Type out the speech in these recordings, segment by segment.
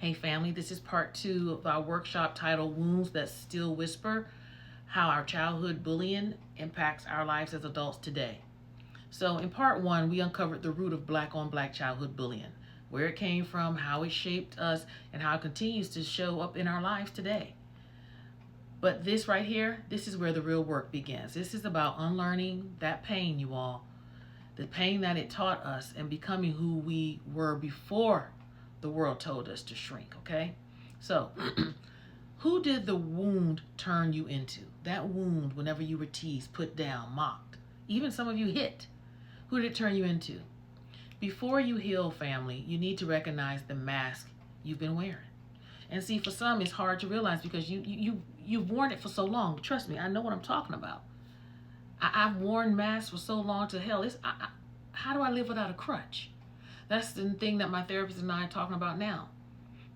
Hey family, this is part 2 of our workshop titled Wounds That Still Whisper, How Our Childhood Bullying Impacts Our Lives as Adults Today. So in part 1, we uncovered the root of black on black childhood bullying, where it came from, how it shaped us, and how it continues to show up in our lives today. But this right here, this is where the real work begins. This is about unlearning that pain, you all. The pain that it taught us and becoming who we were before the world told us to shrink, okay? So, who did the wound turn you into? That wound, whenever you were teased, put down, mocked, even some of you hit. Who did it turn you into? Before you heal, family, you need to recognize the mask you've been wearing. And see, for some, it's hard to realize because you've worn it for so long. Trust me, I know what I'm talking about. I've worn masks for so long to hell. How do I live without a crutch? That's the thing that my therapist and I are talking about now.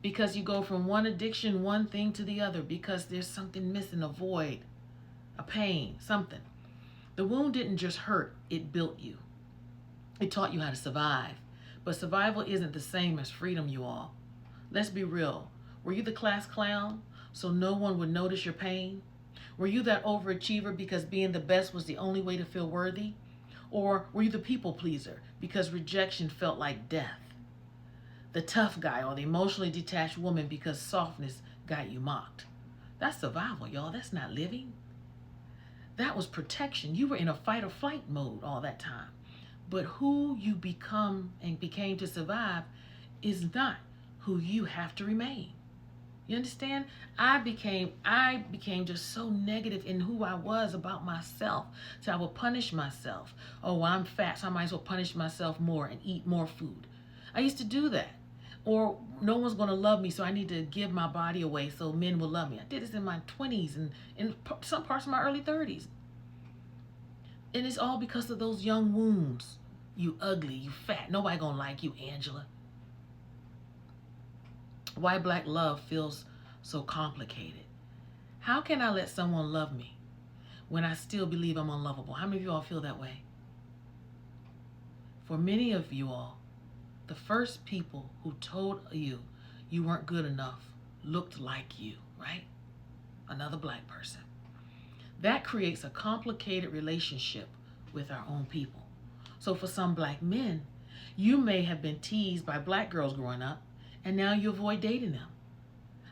Because you go from one addiction, one thing to the other because there's something missing, a void, a pain, something. The wound didn't just hurt, it built you. It taught you how to survive. But survival isn't the same as freedom, you all. Let's be real. Were you the class clown so no one would notice your pain? Were you that overachiever because being the best was the only way to feel worthy? Or were you the people pleaser because rejection felt like death? The tough guy or the emotionally detached woman because softness got you mocked. That's survival, y'all. That's not living. That was protection. You were in a fight or flight mode all that time. But who you become and became to survive is not who you have to remain. You understand? I became just so negative in who I was about myself. So I would punish myself. Oh, well, I'm fat, so I might as well punish myself more and eat more food. I used to do that. Or no one's going to love me, so I need to give my body away so men will love me. I did this in my 20s and in some parts of my early 30s. And it's all because of those young wounds. You ugly, you fat. Nobody going to like you, Angela. Why black love feels so complicated. How can I let someone love me when I still believe I'm unlovable? How many of you all feel that way? For many of you all, the first people who told you you weren't good enough looked like you, right? Another black person. That creates a complicated relationship with our own people. So for some black men, you may have been teased by black girls growing up, and now you avoid dating them.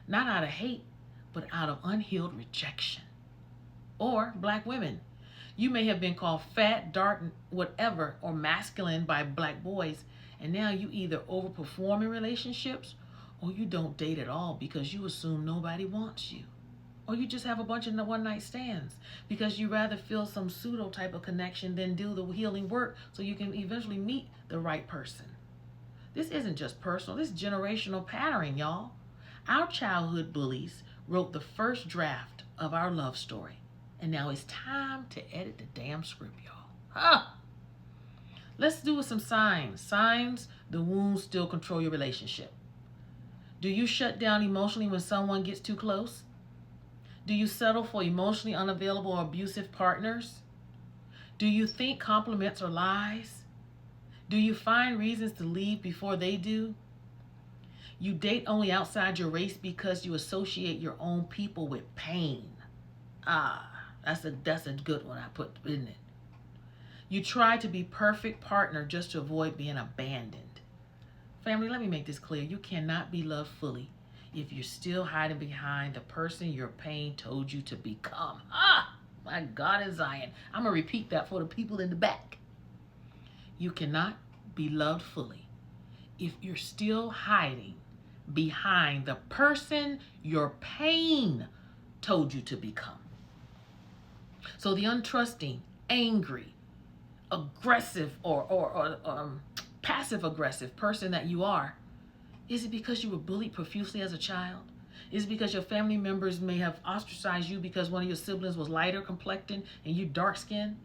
Not out of hate, but out of unhealed rejection. Or black women. You may have been called fat, dark, whatever, or masculine by black boys, and now you either overperform in relationships or you don't date at all because you assume nobody wants you. Or you just have a bunch of one-night stands because you rather feel some pseudo type of connection than do the healing work so you can eventually meet the right person. This isn't just personal, this is generational pattern, y'all. Our childhood bullies wrote the first draft of our love story. And now it's time to edit the damn script, y'all. Let's do some signs. Signs the wounds still control your relationship. Do you shut down emotionally when someone gets too close? Do you settle for emotionally unavailable or abusive partners? Do you think compliments are lies? Do you find reasons to leave before they do? You date only outside your race because you associate your own people with pain. That's a good one I put, isn't it? You try to be perfect partner just to avoid being abandoned. Family, let me make this clear. You cannot be loved fully if you're still hiding behind the person your pain told you to become. My God in Zion. I'm going to repeat that for the people in the back. You cannot be loved fully if you're still hiding behind the person your pain told you to become. So the untrusting, angry, aggressive, or passive aggressive person that you are, is it because you were bullied profusely as a child? Is it because your family members may have ostracized you because one of your siblings was lighter complected and you dark skinned?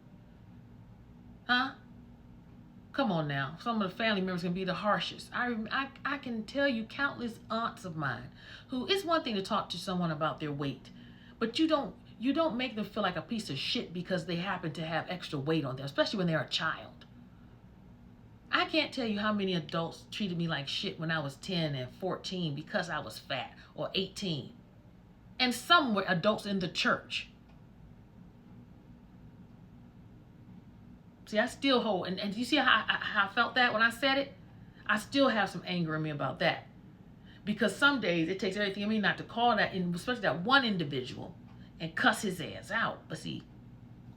Come on now. Some of the family members can be the harshest. I can tell you countless aunts of mine who, it's one thing to talk to someone about their weight, but you don't make them feel like a piece of shit because they happen to have extra weight on them, especially when they're a child. I can't tell you how many adults treated me like shit when I was 10 and 14 because I was fat, or 18. And some were adults in the church. See, I still hold, and you see how I felt that when I said it? I still have some anger in me about that. Because some days it takes everything in me not to call that, especially that one individual, and cuss his ass out. But see,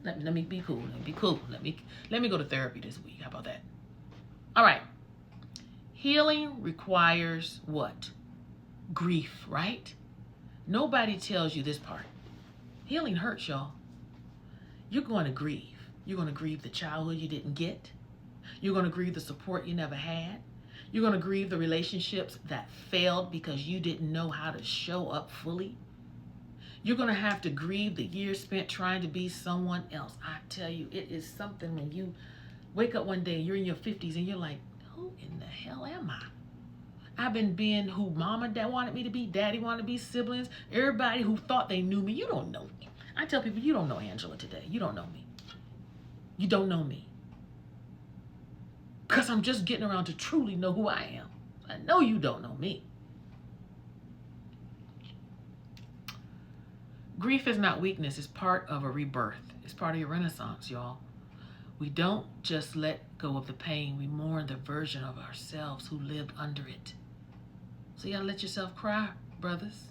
let me be cool. Let me be cool. Let me go to therapy this week. How about that? All right. Healing requires what? Grief, right? Nobody tells you this part. Healing hurts, y'all. You're going to grieve. You're going to grieve the childhood you didn't get. You're going to grieve the support you never had. You're going to grieve the relationships that failed because you didn't know how to show up fully. You're going to have to grieve the years spent trying to be someone else. I tell you, it is something when you wake up one day, you're in your 50s, and you're like, who in the hell am I? I've been being who mom and dad wanted me to be, daddy wanted to be, siblings, everybody who thought they knew me. You don't know me. I tell people, you don't know Angela today. You don't know me. You don't know me. Because I'm just getting around to truly know who I am. I know you don't know me. Grief is not weakness. It's part of a rebirth. It's part of your renaissance, y'all. We don't just let go of the pain. We mourn the version of ourselves who lived under it. So you gotta let yourself cry, brothers.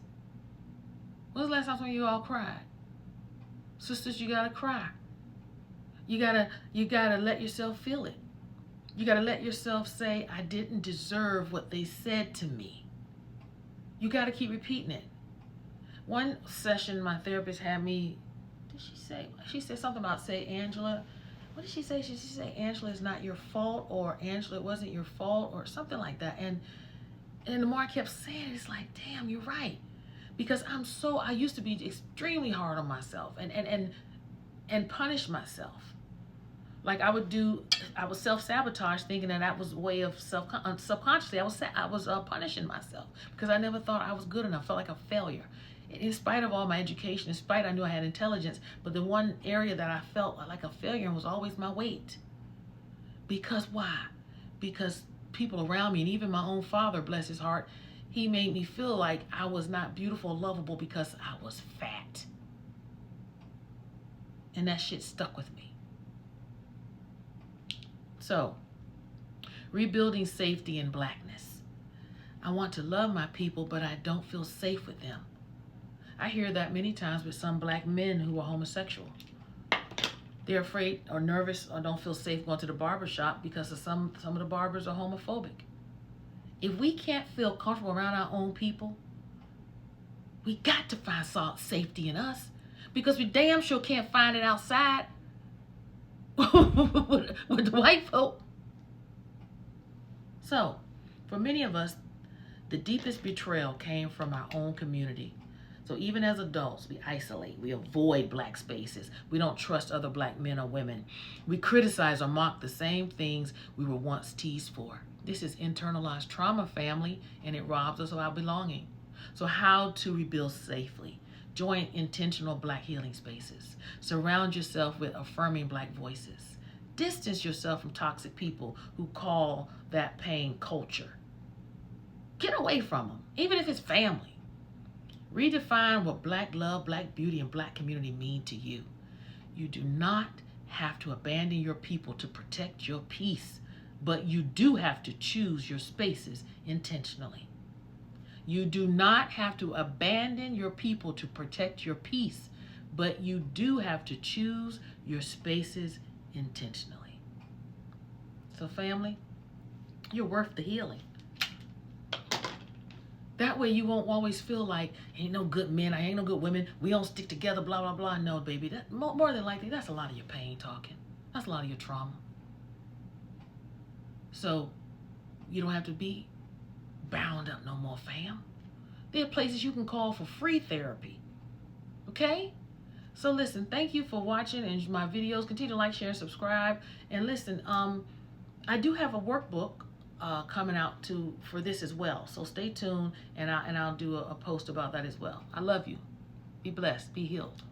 When's the last time you all cried? Sisters, you gotta cry. You gotta let yourself feel it. You gotta let yourself say, I didn't deserve what they said to me. You gotta keep repeating it. One session, my therapist had me, she said something about, say, Angela, what did she say? She said, Angela, it's not your fault, or Angela, it wasn't your fault, or something like that. And the more I kept saying it, it's like, damn, you're right. Because I used to be extremely hard on myself and punish myself. Like I would self-sabotage, thinking that was a way of subconsciously, I was punishing myself because I never thought I was good enough. I felt like a failure. In spite of all my education, in spite I knew I had intelligence, but the one area that I felt like a failure was always my weight. Because why? Because people around me, and even my own father, bless his heart, he made me feel like I was not beautiful, lovable because I was fat. And that shit stuck with me. So, rebuilding safety in blackness. I want to love my people, but I don't feel safe with them. I hear that many times with some black men who are homosexual. They're afraid or nervous or don't feel safe going to the barber shop because of some of the barbers are homophobic. If we can't feel comfortable around our own people, we got to find safety in us, because we damn sure can't find it outside with the white folk. So, for many of us, the deepest betrayal came from our own community. So even as adults, we isolate, we avoid black spaces, we don't trust other black men or women. We criticize or mock the same things we were once teased for. This is internalized trauma, family, and it robs us of our belonging. So how to rebuild safely? Join intentional black healing spaces. Surround yourself with affirming black voices. Distance yourself from toxic people who call that pain culture. Get away from them, even if it's family. Redefine what black love, black beauty, and black community mean to you. You do not have to abandon your people to protect your peace, but you do have to choose your spaces intentionally. You do not have to abandon your people to protect your peace, but you do have to choose your spaces intentionally. So family, you're worth the healing. That way you won't always feel like, ain't no good men, I ain't no good women, we don't stick together, blah, blah, blah. No, baby, that, more than likely, that's a lot of your pain talking. That's a lot of your trauma. So you don't have to be bound up no more, fam. There are places you can call for free therapy. Okay? So listen, thank you for watching and my videos. Continue to like, share, and subscribe. And listen, I do have a workbook coming out for this as well. So stay tuned, and I'll do a post about that as well. I love you. Be blessed. Be healed.